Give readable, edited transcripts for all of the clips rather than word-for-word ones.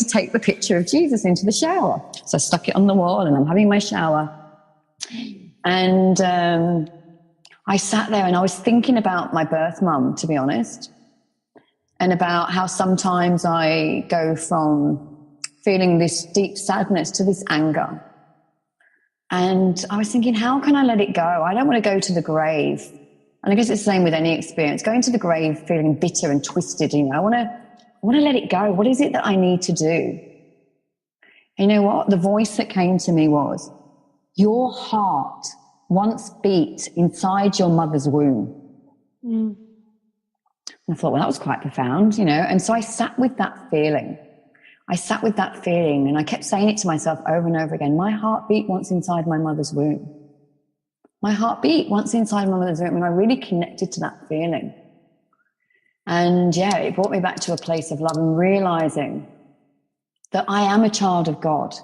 to take the picture of Jesus into the shower. So I stuck it on the wall and I'm having my shower. And I sat there and I was thinking about my birth mum, to be honest, and about how sometimes I go from feeling this deep sadness to this anger. And I was thinking, how can I let it go? I don't want to go to the grave. And I guess it's the same with any experience. Going to the grave feeling bitter and twisted, I want to let it go. What is it that I need to do? And you know what? The voice that came to me was, your heart once beat inside your mother's womb. And I thought, well, that was quite profound, And so I sat with that feeling. And I kept saying it to myself over and over again. My heart beat once inside my mother's womb. My heart beat once inside my mother's womb, and I really connected to that feeling. And yeah, it brought me back to a place of love and realizing that I am a child of God.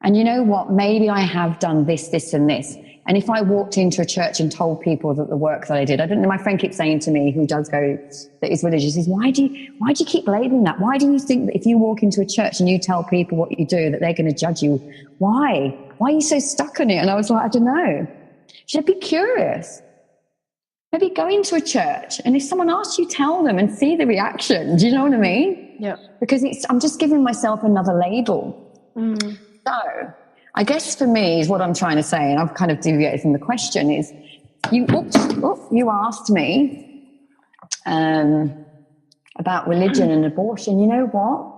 And you know what? Maybe I have done this, this, and this. And if I walked into a church and told people that the work that I did, I don't know, my friend keeps saying to me, who does go, that is religious, is why do you keep labeling that? Why do you think that if you walk into a church and you tell people what you do, that they're going to judge you? Why? Why are you so stuck on it? And I was like, I don't know. Should be curious. Maybe go into a church and if someone asks you, tell them and see the reaction. Do you know what I mean? Yeah. Because I'm just giving myself another label. So I guess for me is what I'm trying to say, and I've kind of deviated from the question, is you asked me about religion and abortion. You know what?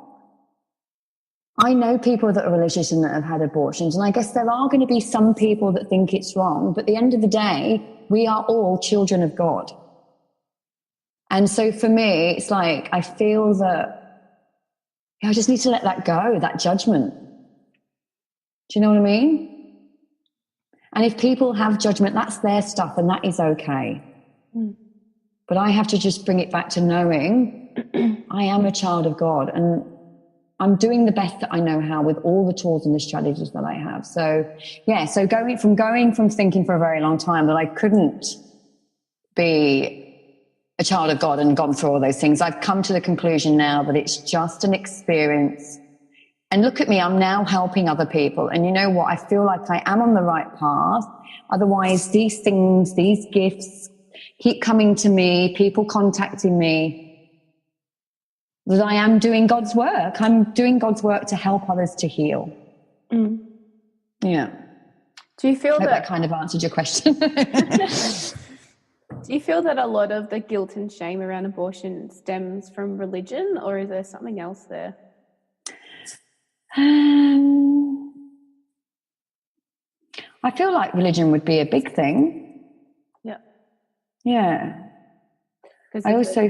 I know people that are religious and that have had abortions, and I guess there are going to be some people that think it's wrong, but at the end of the day, we are all children of God. And so for me, it's like I feel that I just need to let that go, that judgment. Do you know what I mean? And if people have judgment, that's their stuff and that is okay. But I have to just bring it back to knowing I am a child of God and I'm doing the best that I know how with all the tools and the strategies that I have. So yeah, so going from thinking for a very long time that I couldn't be a child of God and gone through all those things, I've come to the conclusion now that it's just an experience. And look at me, I'm now helping other people. And you know what? I feel like I am on the right path. Otherwise, these things, these gifts keep coming to me, people contacting me, that I am doing God's work. I'm doing God's work to help others to heal. Yeah. Do you feel that kind of answered your question? Do you feel that a lot of the guilt and shame around abortion stems from religion, or is there something else there? I feel like religion would be a big thing. Yeah. Because I also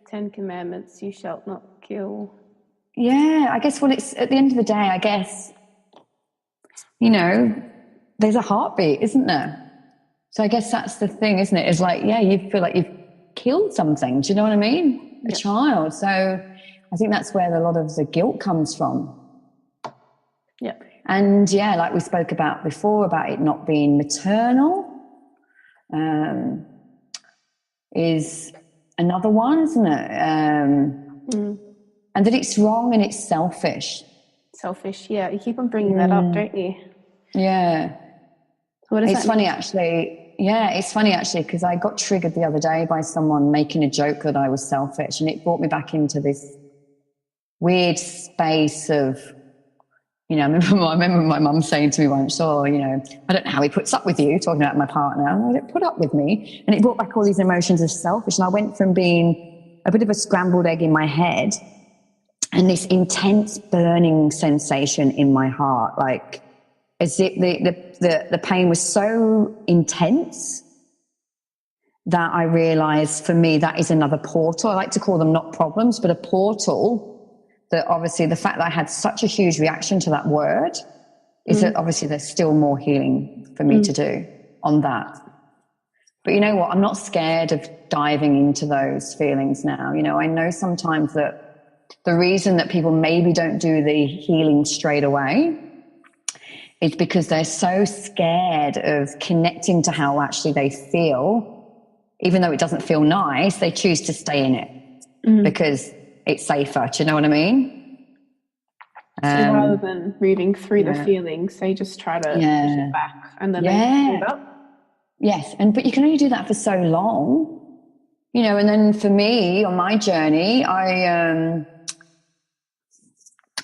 10 Commandments, you shalt not kill. Yeah, I guess it's at the end of the day, I guess, there's a heartbeat, isn't there? So I guess that's the thing, isn't it? It's like, yeah, you feel like you've killed something. Do you know what I mean? A child. So I think that's where a lot of the guilt comes from. Yeah. And yeah, like we spoke about before, about it not being maternal, is another one, isn't it? And that it's wrong and it's selfish. Selfish, yeah. You keep on bringing that up, don't you? Yeah. So what does it's that funny mean? Actually. Yeah, it's funny actually, because I got triggered the other day by someone making a joke that I was selfish, and it brought me back into this weird space of, I remember my mum saying to me once, I don't know how he puts up with you, talking about my partner. And I said, put up with me. And it brought back all these emotions of selfish. And I went from being a bit of a scrambled egg in my head and this intense burning sensation in my heart, like as if the pain was so intense that I realized for me that is another portal. I like to call them not problems, but a portal. That obviously the fact that I had such a huge reaction to that word is that obviously there's still more healing for me to do on that. But you know what? I'm not scared of diving into those feelings now. I know sometimes that the reason that people maybe don't do the healing straight away is because they're so scared of connecting to how actually they feel. Even though it doesn't feel nice, they choose to stay in it because it's safer. Do you know what I mean? So rather than moving through the feelings, they just try to push it back and then they build up. Yes, but you can only do that for so long, you know. And then for me, on my journey, I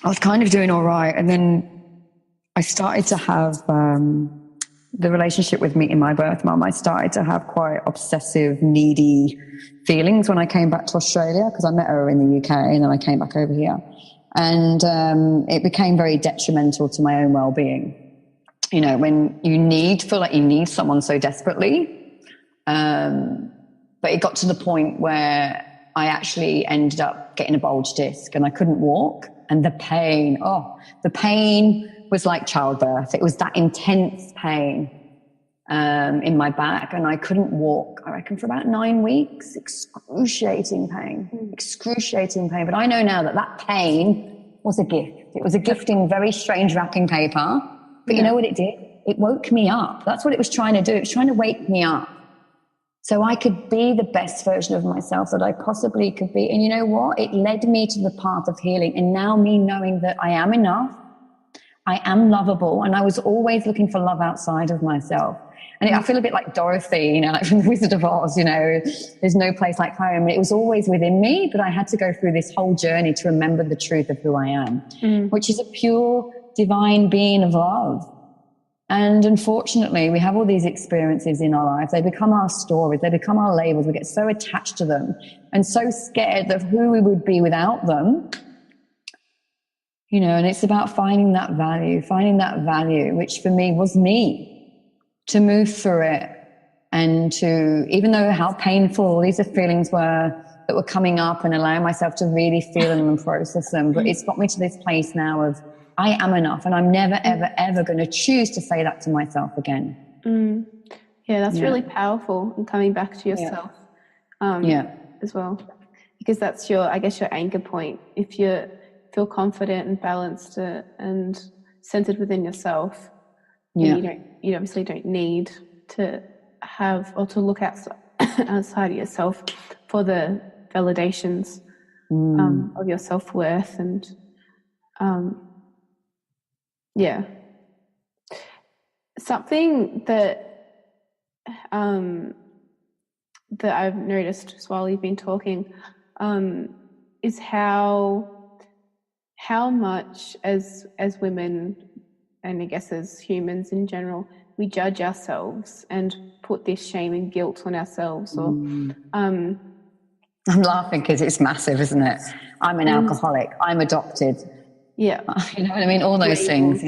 was kind of doing all right, and then I started to have the relationship with meeting my birth mum. I started to have quite obsessive, needy feelings when I came back to Australia, because I met her in the UK and then I came back over here, and it became very detrimental to my own well-being. You know, when you feel like you need someone so desperately. But it got to the point where I actually ended up getting a bulge disc and I couldn't walk. And the pain was like childbirth. It was that intense pain in my back, and I couldn't walk, I reckon, for about 9 weeks. Excruciating pain. But I know now that pain was a gift. It was a gift in very strange wrapping paper. But you know what it did? It woke me up. That's what it was trying to do. It was trying to wake me up so I could be the best version of myself that I possibly could be. And you know what? It led me to the path of healing. And now me knowing that I am enough, I am lovable, and I was always looking for love outside of myself. And I feel a bit like Dorothy, you know, like from The Wizard of Oz, you know, there's no place like home. It was always within me, but I had to go through this whole journey to remember the truth of who I am, which is a pure divine being of love. And unfortunately, we have all these experiences in our lives. They become our stories. They become our labels. We get so attached to them and so scared of who we would be without them. You know, and it's about finding that value, which for me was me, to move through it. And to, even though how painful these are feelings that were coming up, and allowing myself to really feel them and process them. But it's got me to this place now of, I am enough, and I'm never, ever, ever going to choose to say that to myself again. Yeah, that's really powerful, and coming back to yourself as well, because that's your anchor point. If you feel confident and balanced and centered within yourself, you obviously don't need to have or to look outside of yourself for the validations of your self-worth. And something that I've noticed just while you've been talking is how much as women, and I guess as humans in general, we judge ourselves and put this shame and guilt on ourselves. Or I'm laughing because it's massive, isn't it? I'm an alcoholic. I'm adopted. Yeah. You know what I mean? All those things.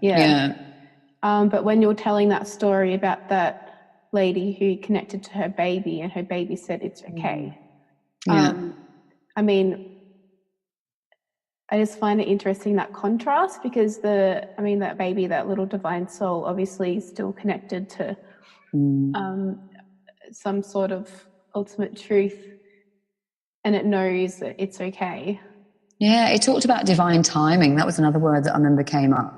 Yeah. But when you're telling that story about that lady who connected to her baby and her baby said it's okay. I mean, I just find it interesting, that contrast, because that baby, that little divine soul, obviously is still connected to some sort of ultimate truth, and it knows that it's okay. Yeah, it talked about divine timing. That was another word that I remember came up.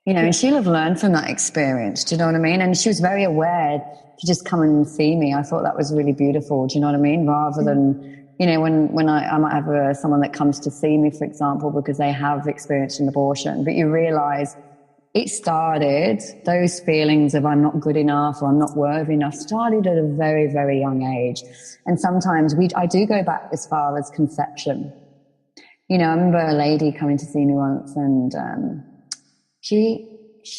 You know, and she'll have learned from that experience. Do you know what I mean? And she was very aware to just come and see me. I thought that was really beautiful. Do you know what I mean? Rather than, you know, when I might have someone that comes to see me, for example, because they have experienced an abortion, but you realize it started, those feelings of I'm not good enough or I'm not worthy enough, started at a very, very young age. And sometimes I do go back as far as conception. You know, I remember a lady coming to see me once, and she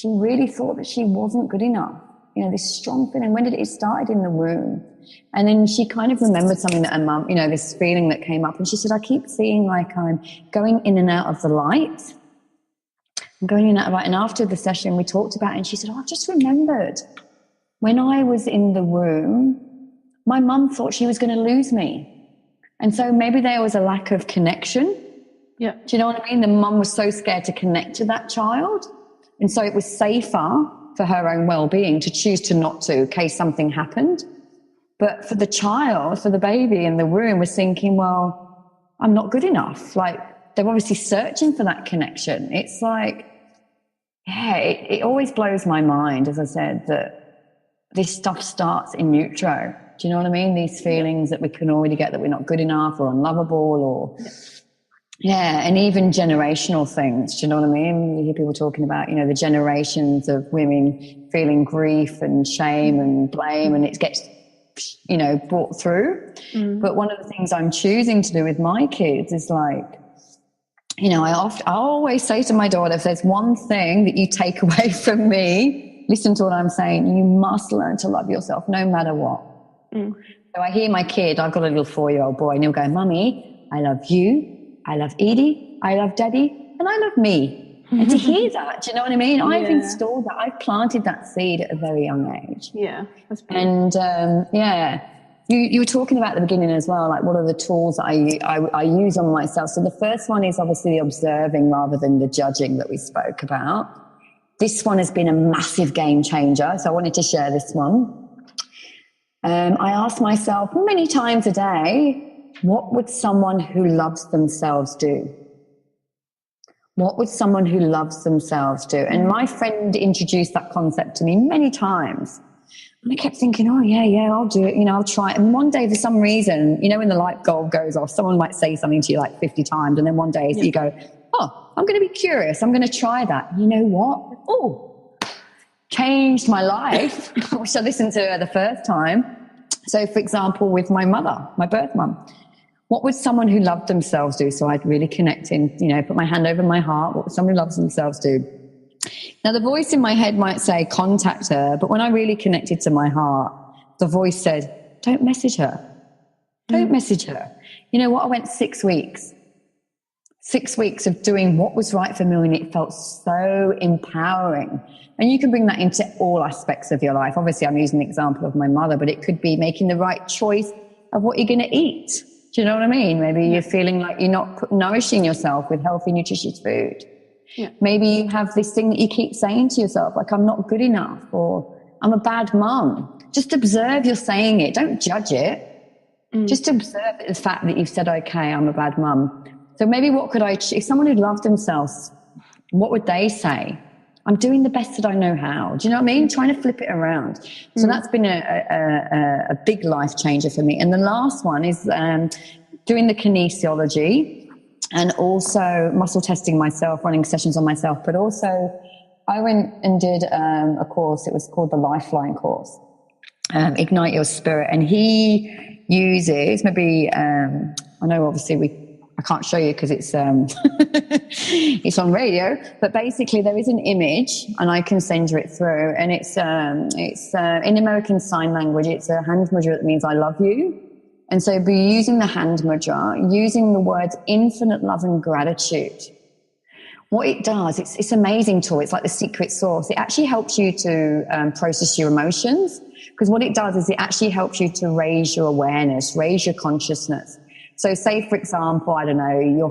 really thought that she wasn't good enough. You know, this strong feeling. When did it started in the womb? And then she kind of remembered something that her mum, you know, this feeling that came up. And she said, I keep seeing like I'm going in and out of the light. I'm going in and out of the light. And after the session, we talked about it. And she said, I've just remembered when I was in the womb, my mum thought she was going to lose me. And so maybe there was a lack of connection. Yeah. Do you know what I mean? The mum was so scared to connect to that child. And so it was safer for her own well-being to choose to not to, in case something happened. But for the child, for the baby in the womb, was thinking, well, I'm not good enough. Like, they're obviously searching for that connection. It's like, yeah, it always blows my mind, as I said, that this stuff starts in utero. Do you know what I mean? These feelings that we can already get that we're not good enough or unlovable or... Yeah, and even generational things. Do you know what I mean? You hear people talking about, you know, the generations of women feeling grief and shame and blame, and it gets, you know, brought through. But one of the things I'm choosing to do with my kids is like, you know, I always say to my daughter, if there's one thing that you take away from me, listen to what I'm saying. You must learn to love yourself no matter what. So I hear my kid, I've got a little 4-year-old boy, and he'll go, Mummy, I love you. I love Edie, I love Daddy, and I love me. And to hear that, do you know what I mean? I've installed that. I've planted that seed at a very young age. Yeah, that's beautiful. And you were talking about at the beginning as well, like what are the tools that I use on myself. So the first one is obviously the observing rather than the judging that we spoke about. This one has been a massive game changer, so I wanted to share this one. I ask myself many times a day, what would someone who loves themselves do? What would someone who loves themselves do? And my friend introduced that concept to me many times. And I kept thinking, oh, yeah, I'll do it. You know, I'll try it. And one day, for some reason, you know, when the light bulb goes off, someone might say something to you like 50 times. And then one day you go, oh, I'm going to be curious. I'm going to try that. You know what? Oh, changed my life. I wish I listened to her the first time. So, for example, with my mother, my birth mum, what would someone who loved themselves do? So I'd really connect in, you know, put my hand over my heart. What would someone who loves themselves do? Now, the voice in my head might say, contact her. But when I really connected to my heart, the voice said, don't message her. Don't message her. You know what? I went 6 weeks. 6 weeks of doing what was right for me, and it felt so empowering. And you can bring that into all aspects of your life. Obviously, I'm using the example of my mother, but it could be making the right choice of what you're going to eat. Do you know what I mean? Maybe you're feeling like you're not nourishing yourself with healthy, nutritious food. Yeah. Maybe you have this thing that you keep saying to yourself, like, I'm not good enough, or I'm a bad mum. Just observe you're saying it. Don't judge it. Just observe the fact that you've said, okay, I'm a bad mum. So maybe what could if someone who loved themselves, what would they say? I'm doing the best that I know how. Do you know what I mean? Trying to flip it around. So that's been a big life changer for me. And the last one is doing the kinesiology and also muscle testing myself, running sessions on myself. But also I went and did a course. It was called the Lifeline course, Ignite Your Spirit. And he uses maybe, I know obviously I can't show you because it's it's on radio, but basically there is an image, and I can send you it through, and it's in American Sign Language. It's a hand mudra that means I love you, and so be using the hand mudra, using the words infinite love and gratitude. What it does, it's an amazing tool. It's like the secret sauce. It actually helps you to process your emotions, because what it does is it actually helps you to raise your awareness, raise your consciousness. So say, for example, I don't know, you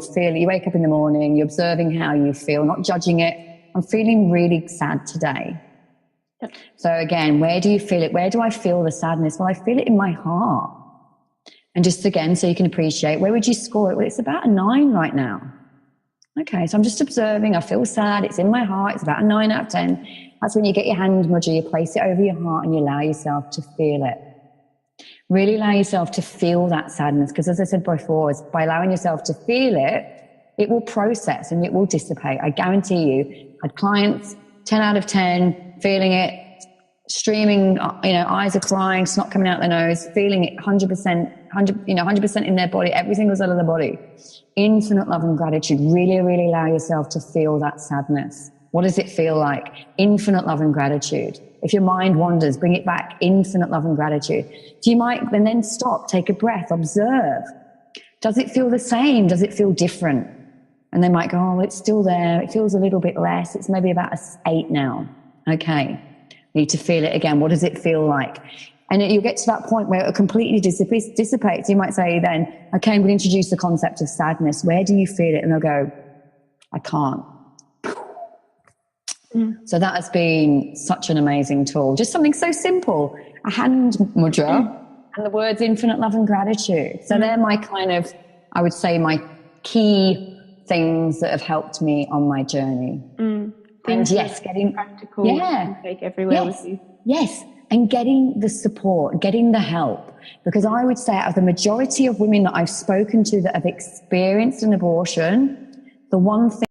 wake up in the morning, you're observing how you feel, not judging it. I'm feeling really sad today. Yep. So again, where do you feel it? Where do I feel the sadness? Well, I feel it in my heart. And just again, so you can appreciate, where would you score it? Well, it's about a 9 right now. Okay, so I'm just observing. I feel sad. It's in my heart. It's about a 9 out of 10. That's when you get your hand mudra, you place it over your heart and you allow yourself to feel it. Really allow yourself to feel that sadness, because as I said before, by allowing yourself to feel it, it will process and it will dissipate. I guarantee you. I had clients, 10 out of 10, feeling it, streaming, eyes are crying, snot coming out their nose, feeling it 100% in their body, every single cell of their body. Infinite love and gratitude. Really, really allow yourself to feel that sadness. What does it feel like? Infinite love and gratitude. If your mind wanders, bring it back. Infinite love and gratitude. You might then stop, take a breath, observe. Does it feel the same? Does it feel different? And they might go, oh, it's still there. It feels a little bit less. It's maybe about an 8 now. Okay. Need to feel it again. What does it feel like? And you'll get to that point where it completely dissipates. You might say then, okay, I'm going to introduce the concept of sadness. Where do you feel it? And they'll go, I can't. So that has been such an amazing tool. Just something so simple, a hand mudra and the words infinite love and gratitude. So they're my I would say my key things that have helped me on my journey. And yes, getting practical, and take everywhere with you. Yes, and getting the support, getting the help. Because I would say out of the majority of women that I've spoken to that have experienced an abortion, the one thing